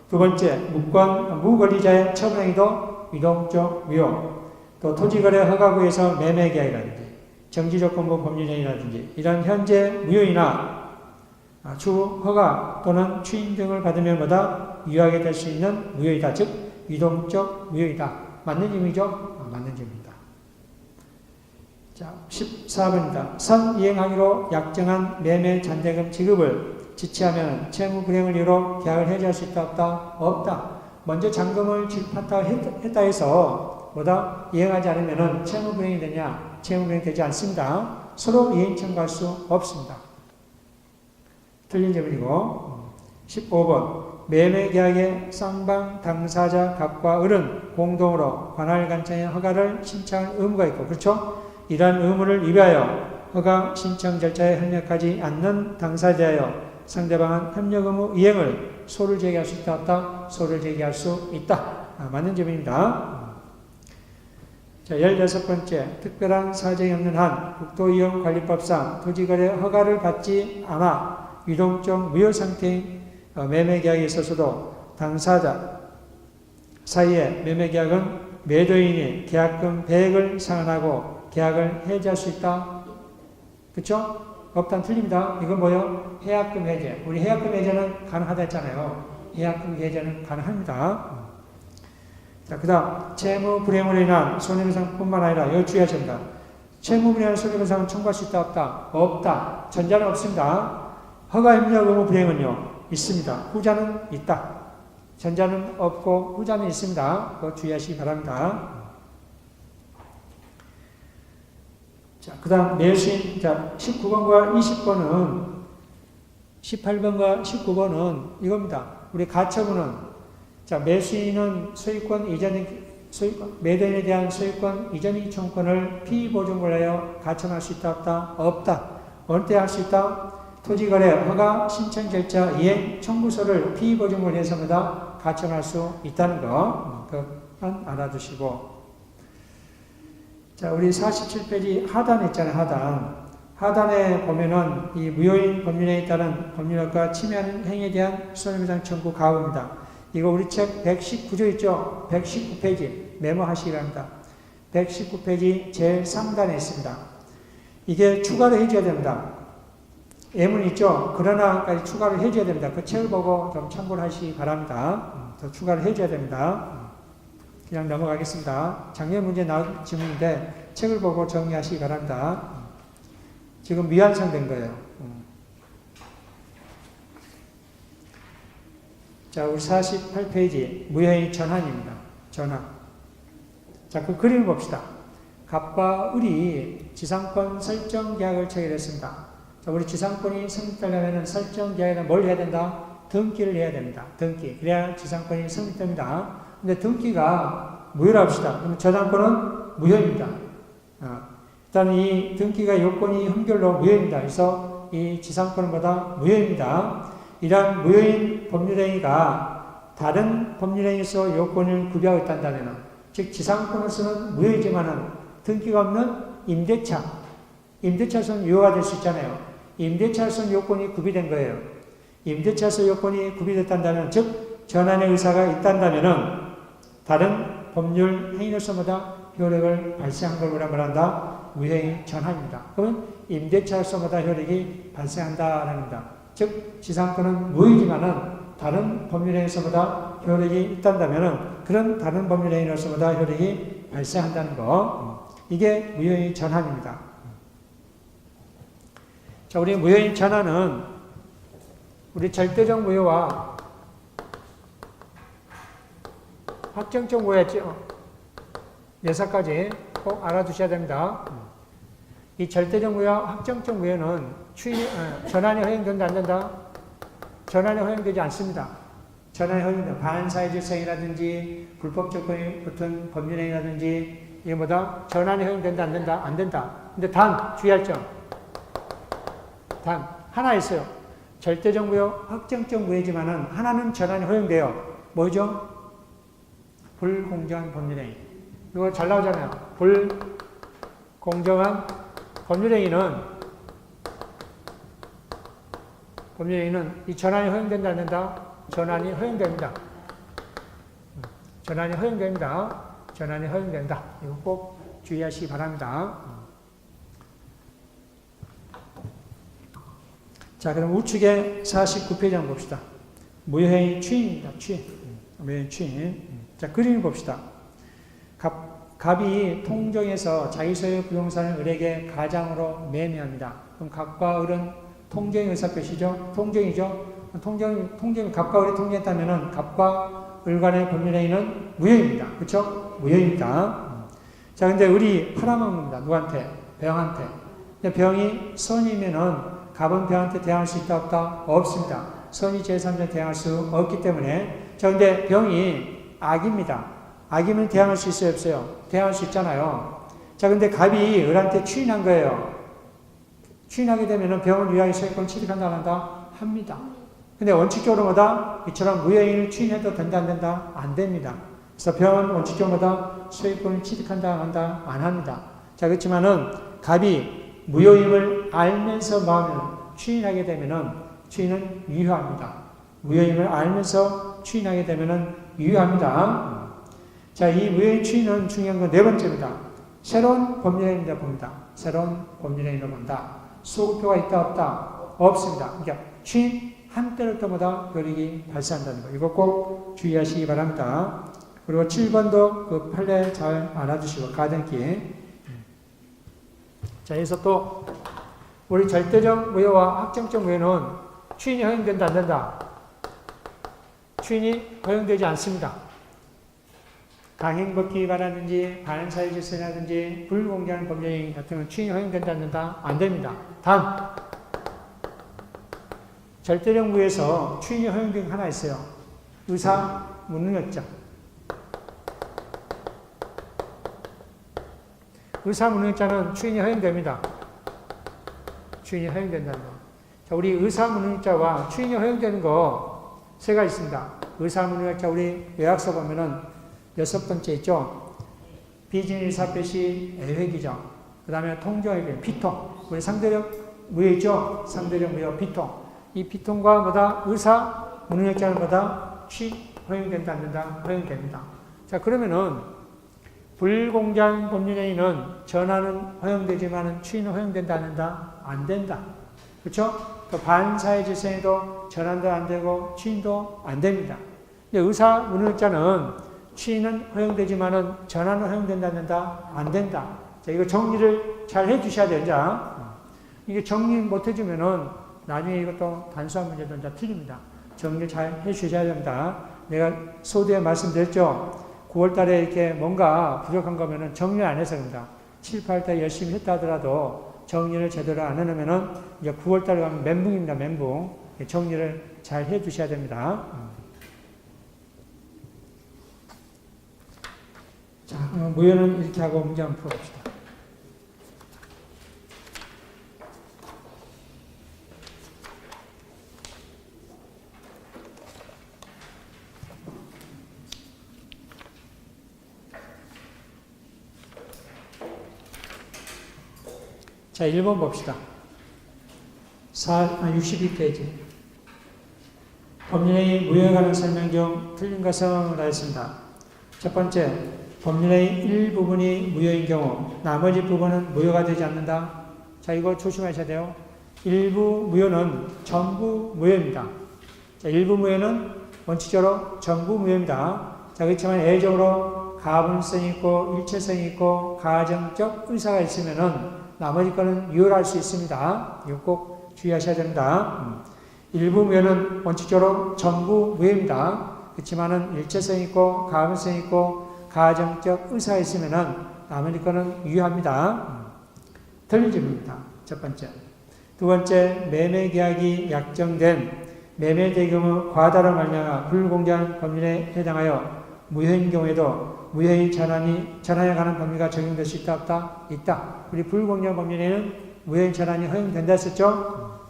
두 번째, 무권리자의 처분행위도 유동적 무효. 또 토지거래 허가구에서 매매계약이라든지 정지조건부 법률행위라든지 이런 현재 무효이나 추후 허가 또는 추인 등을 받으면 보다 유효하게 될 수 있는 무효이다. 즉 유동적 무효이다. 맞는 의미죠? 맞는 의미입니다. 자, 14번입니다. 선이행하기로 약정한 매매 잔대금 지급을 지체하면 채무 불이행을 이유로 계약을 해지할 수 있다 없다? 없다. 먼저 잔금을 지급했다 해서 뭐다? 이행하지 않으면 채무 불이행이 되냐? 채무 불이행이 되지 않습니다. 서로 이행 청구할 수 없습니다. 틀린 질문이고. 15번. 매매계약의 쌍방 당사자 갑과 을은 공동으로 관할간청의 허가를 신청할 의무가 있고, 그렇죠? 이러한 의무를 위하여 허가 신청 절차에 협력하지 않는 당사자여 상대방은 협력 의무 이행을 소를 제기할 수 있다 없다? 소를 제기할 수 있다. 맞는 점입니다. 자, 16번째. 특별한 사정이 없는 한 국토이용관리법상 토지거래 허가를 받지 않아 유동적 무효 상태인 매매계약에 있어서도 당사자 사이에 매매계약은 매도인이 계약금 배액을 상환하고 계약을 해지할 수 있다. 그쵸? 없다는 틀립니다. 이건 뭐요? 해약금 해제. 우리 해약금 해제는 가능하다 했잖아요. 해약금 해제는 가능합니다. 자, 그 다음 채무 불이행으로 인한 손해배상뿐만 아니라 이거 주의하셔야 합니다. 채무 불이행으로 손해배상을 청구할 수 있다 없다? 없다. 전자는 없습니다. 허가 협력 의무 불이행은요 있습니다. 후자는 있다. 전자는 없고 후자는 있습니다. 그거 주의하시기 바랍니다. 자, 그 다음 매수인. 자, 19번과 20번은 18번과 19번은 이겁니다. 우리 가처분은 자, 매수인은 소유권 이전 매도인에 대한 소유권 이전 이청권을 피보증을 하여 가처분할 수 있다 없다? 없다. 어느 때 할 수 있다? 토지거래 허가 신청 절차 이행 청구서를 피보증을 해서마다 가처분할 수 있다는 거, 그건 알아두시고. 자, 우리 47페이지 하단 있잖아요, 하단. 하단에 보면은 이 무효인 법률행위에 따른 법률효과 침해하는 행위에 대한 손해배상 청구 가업입니다. 이거 우리 책 119조 있죠? 119페이지 메모하시기 바랍니다. 119페이지 제일 상단에 있습니다. 이게 추가로 해줘야 됩니다. 예문 있죠? 그러나까지 추가를 해줘야 됩니다. 그 책을 보고 좀 참고를 하시기 바랍니다. 더 추가를 해줘야 됩니다. 그냥 넘어가겠습니다. 작년 문제 나온 질문인데 책을 보고 정리하시기 바랍니다. 지금 미완성된 거예요. 자, 우리 48페이지 무효행위 전환입니다. 전환. 자, 그 그림을 봅시다. 갑과 을이 지상권 설정 계약을 체결했습니다. 자, 우리 지상권이 성립되려면 설정 계약에는 뭘 해야 된다? 등기를 해야 됩니다. 등기. 그래야 지상권이 성립됩니다. 근데 등기가 무효라 합시다. 그러면 저당권은 무효입니다. 일단 이 등기가 요건이 흠결로 무효입니다. 그래서 이 지상권보다 무효입니다. 이러한 무효인 법률행위가 다른 법률행위에서 요건을 구비하고 있다면, 즉 지상권으로서는 무효이지만은 등기가 없는 임대차에서는 유효가 될 수 있잖아요. 임대차에서는 요건이 구비된 거예요. 임대차에서 요건이 구비됐다면, 즉 전환의 의사가 있다면은 다른 법률 행위로서마다 효력을 발생한 걸 뭐라 말한다? 무효의 전환입니다. 그러면 임대차로서마다 효력이 발생한다라는 겁니다. 즉 지상권은 무효이지만은 다른 법률행위로서마다 효력이 있다면은 그런 다른 법률행위로서마다 효력이 발생한다는 거. 이게 무효의 전환입니다. 자, 우리 무효의 전환은 우리 절대적 무효와 확정적 무효였죠. 6가지 꼭 알아두셔야 됩니다. 이 절대적 무효와 확정적 무효는 전환이 허용된다, 안 된다? 전환이 허용되지 않습니다. 전환이 허용된다. 반사회 질서행위라든지 불법 조건이 붙은 법률행위라든지 이게 뭐다? 전환이 허용된다, 안 된다? 안 된다. 근데 단, 주의할 점. 단, 하나 있어요. 절대적 무효, 확정적 무효지만은 하나는 전환이 허용돼요. 뭐죠? 불공정한 법률행위. 이거 잘 나오잖아요. 불공정한 법률행위는 이 전환이 허용된다, 안 된다? 전환이 허용됩니다. 전환이 허용됩니다. 전환이 허용된다. 이거 꼭 주의하시기 바랍니다. 자, 그럼 우측에 49페이지 한번 봅시다. 무효행위 추인입니다. 무효행위 추인. 자, 그림을 봅시다. 갑이 통정에서 자기 소유 부동산을 을에게 가장으로 매매합니다. 그럼 갑과 을은 통정의 의사표시죠? 통정이죠? 통정, 갑과 을이 통정했다면 갑과 을 간의 법률행위는 무효입니다. 그렇죠? 무효입니다. 자, 근데 을이 팔아먹는 겁니다. 누구한테? 병한테. 근데 병이 선이면은 갑은 병한테 대항할 수 있다, 없다? 없습니다. 선이 제3자에 대항할 수 없기 때문에. 자, 근데 병이 악입니다. 악이면 대항할 수 있어요, 없어요? 대항할 수 있잖아요. 자, 근데 갑이 을한테 추인한 거예요. 추인하게 되면 병을 위하여 소유권을 취득한다, 안 한다? 합니다. 근데 원칙적으로 뭐다? 이처럼 무효행위를 추인해도 된다, 안 된다? 안 됩니다. 그래서 병은 원칙적으로 뭐다? 소유권을 취득한다, 안 한다? 안 합니다. 자, 그렇지만은 갑이 무효임을 알면서 마음을 추인하게 되면은 추인은 유효합니다. 무효임을 알면서 추인하게 되면은 유효합니다. 자, 이 무효의 추인은 중요한 건 4번째입니다. 새로운 법률행위로 봅니다. 새로운 법률행위로 본다. 소급표가 있다, 없다? 없습니다. 그러니까 추인 한때를 때마다 효력이 발생한다는 거. 이거 꼭 주의하시기 바랍니다. 그리고 7번도 그 판례 잘 알아두시고, 가등기. 자, 여기서 또 우리 절대적 무효와 확정적 무효는 추인이 허용된다, 안 된다? 추인이 허용되지 않습니다. 강행법기 위반이라든지 반사회 질서라든지 불공정한 법률행위 같은 건 추인이 허용된다, 안 된다? 안 됩니다. 단, 절대적 무효에서 추인이 허용된 게 하나 있어요. 의사 무능력자. 의사 무능력자는 추인이 허용됩니다. 추인이 허용된다는 거. 자, 우리 의사 무능력자와 추인이 허용되는 거 세 가지 있습니다. 의사 무능력자 우리 요약서 보면은 6번째 있죠. 비진일 사표시 애획이죠. 그 다음에 통정의 피통. 우리 상대적 무효 있죠. 상대적 무효 피통. 이 피통과 뭐다? 의사 무능력자는 뭐다? 추인 허용된다, 안 된다? 허용됩니다. 자, 그러면은 불공정한 법률행위는 전환은 허용되지만 추인은 허용된다, 안 된다? 안 된다. 그렇죠? 또 반사회 질서에도 전환도 안 되고 추인도 안 됩니다. 근데 의사 무능력자는 추인은 허용되지만 전환은 허용된다, 안 된다? 안 된다. 자, 이거 정리를 잘 해주셔야 돼요. 자, 이게 정리 못 해주면은 나중에 이것도 단수한 문제도 이제 틀립니다. 정리 잘 해주셔야 됩니다. 내가 소두에 말씀드렸죠. 9월 달에 이렇게 뭔가 부족한 거면은 정리를 안 해서 그런다. 7, 8달 열심히 했다 하더라도 정리를 제대로 안 해놓으면은 이제 9월 달에 가면 멘붕입니다, 멘붕. 정리를 잘 해 주셔야 됩니다. 자, 무효는 이렇게 하고 문제 한번 풀어봅시다. 자, 1번 봅시다. 62페이지. 법률의 무효에 관한 설명 중 틀린 것을 하였습니다. 첫 번째, 법률의 일부분이 무효인 경우 나머지 부분은 무효가 되지 않는다. 자, 이거 조심하셔야 돼요. 일부 무효는 전부 무효입니다. 자, 일부 무효는 원칙적으로 전부 무효입니다. 자, 그렇지만 예외적으로 가분성이 있고 일체성이 있고 가정적 의사가 있으면은 나머지 거는 유효할 수 있습니다. 이거 꼭 주의하셔야 됩니다. 일부 무효는 원칙적으로 전부 무효입니다. 그렇지만은 일체성이 있고 가분성이 있고 가정적 의사가 있으면은 나머지 거는 유효합니다. 틀린 질문입니다. 첫 번째. 두 번째, 매매 계약이 약정된 매매 대금의 과다로 말미암아 불공정한 법률에 해당하여 무효인 경우에도 무효의 전환에 관한 법률가 적용될 수 있다 없다? 있다. 우리 불공정 법률에는 무효의 전환이 허용된다 했었죠?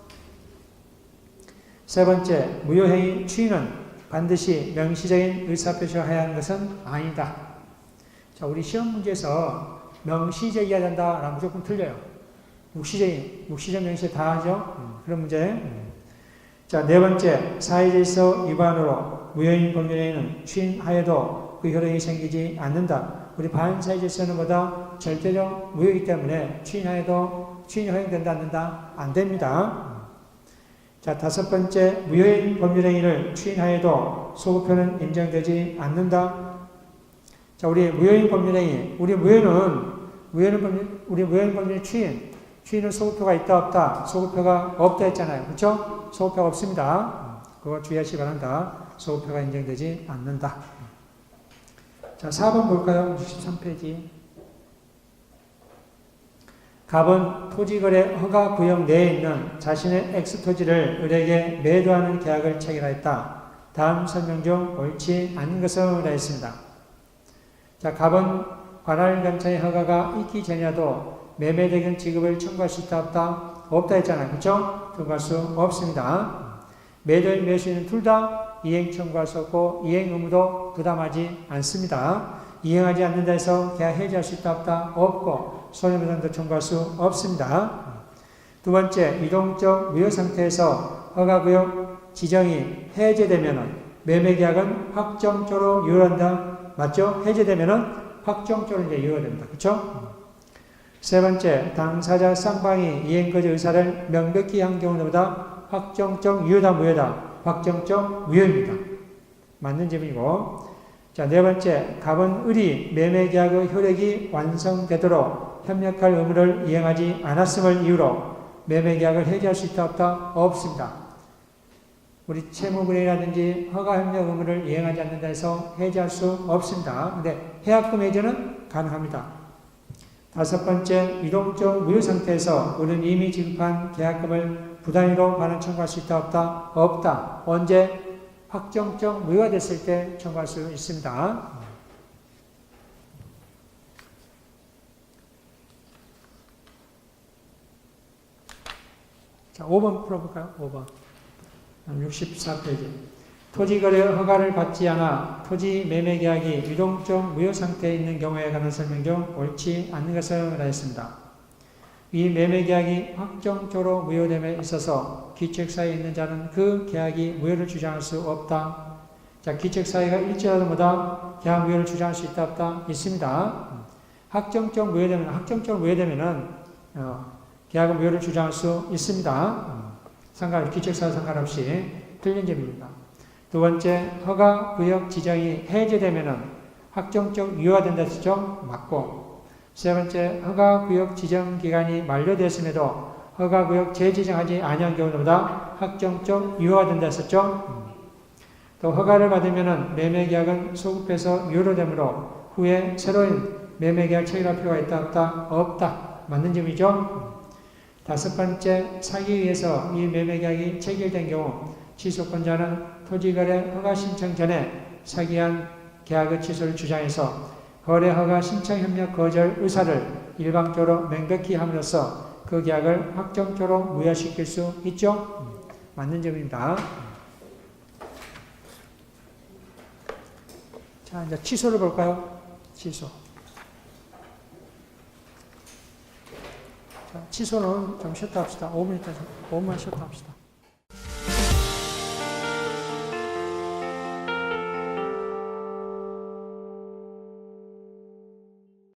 세 번째, 무효행위 추인은 반드시 명시적인 의사표시를 해야 하는 것은 아니다. 자, 우리 시험 문제에서 명시적이어야 된다라는 무조건 틀려요. 묵시적 명시 다 하죠? 그런 문제. 자, 네 번째, 사회질서 위반으로 무효인 법률에는 추인하여도 그 효력이 생기지 않는다. 우리 반사회질서는 보다 절대적 무효이기 때문에 추인하여도 추인이 허용된다 않는다? 안 됩니다. 자, 다섯 번째, 무효인 법률행위를 추인하여도 소급표는 인정되지 않는다. 자, 우리 무효인 법률행위, 우리 무효인 법률 추인은 소급표가 있다 없다? 소급표가 없다 했잖아요. 그렇죠? 소급표가 없습니다. 그거 주의하시기 바랍니다. 소급표가 인정되지 않는다. 자, 4번 볼까요? 63페이지. 갑은 토지거래 허가 구역 내에 있는 자신의 X토지를 을에게 매도하는 계약을 체결하였다. 다음 설명 중 옳지 않은 것을 하였습니다. 자, 갑은 관할감찰의 허가가 있기 전이라도 매매대금 지급을 청구할 수 있다 없다? 없다 했잖아요. 그렇죠? 청구할 수 없습니다. 매도인 매수인은 둘 다 이행 청구할 수 없고 이행 의무도 부담하지 않습니다. 이행하지 않는다 해서 계약 해지할 수 있다 없다? 없고 손해배상도 청구할 수 없습니다. 두 번째, 이동적 무효 상태에서 허가구역 지정이 해제되면 매매계약은 확정적으로 유효한다. 맞죠? 해제되면 확정적으로 이제 유효됩니다. 그렇죠? 세 번째, 당사자 쌍방이 이행거지 의사를 명백히 한 경우보다 확정적 유효다 무효다? 확정적 무효입니다. 맞는 질문이고. 자, 네 번째, 갑은 을이 매매계약의 효력이 완성되도록 협력할 의무를 이행하지 않았음을 이유로 매매계약을 해지할 수 있다 없다? 없습니다. 우리 채무불이행이라든지 허가협력 의무를 이행하지 않는다 해서 해지할 수 없습니다. 근데 해약금 해지는 가능합니다. 다섯 번째, 유동적 무효 상태에서 을은 이미 지급한 계약금을 부당이로 반환 청구할 수 있다 없다? 없다. 언제? 확정적 무효가 됐을 때 청구할 수 있습니다. 자, 5번 풀어볼까요? 5번. 64페이지. 토지거래 허가를 받지 않아 토지 매매계약이 유동적 무효 상태에 있는 경우에 관한 설명 중 옳지 않는 것을 하였습니다. 이 매매계약이 확정적으로 무효됨에 있어서 기책사유에 있는 자는 그 계약이 무효를 주장할 수 없다. 자, 기책사유가 일치하는 것보다 계약 무효를 주장할 수 있다 없다? 있습니다. 확정적 무효되면은 계약은 무효를 주장할 수 있습니다. 기책사유 상관없이 틀린 점입니다. 두 번째, 허가 구역 지정이 해제되면은 확정적 유효가 된다 했죠? 맞고. 세 번째, 허가 구역 지정 기간이 만료됐음에도 허가 구역 재지정하지 아니한 경우보다 확정적 유효가 된다 했었죠? 또 허가를 받으면은 매매계약은 소급해서 유효로 되므로 후에 새로운 매매계약 체결할 필요가 있다 없다? 없다. 맞는 점이죠? 다섯 번째, 사기에 의해서 이 매매계약이 체결된 경우 취소권자는 토지거래 허가 신청 전에 사기한 계약의 취소를 주장해서 거래 허가 신청 협력 거절 의사를 일방적으로 명백히 함으로써 그 계약을 확정적으로 무효시킬 수 있죠? 맞는 점입니다. 자, 이제 취소를 볼까요? 취소. 자, 취소는 좀 쉬었다 합시다. 5분 있다, 5분만 쉬었다 합시다.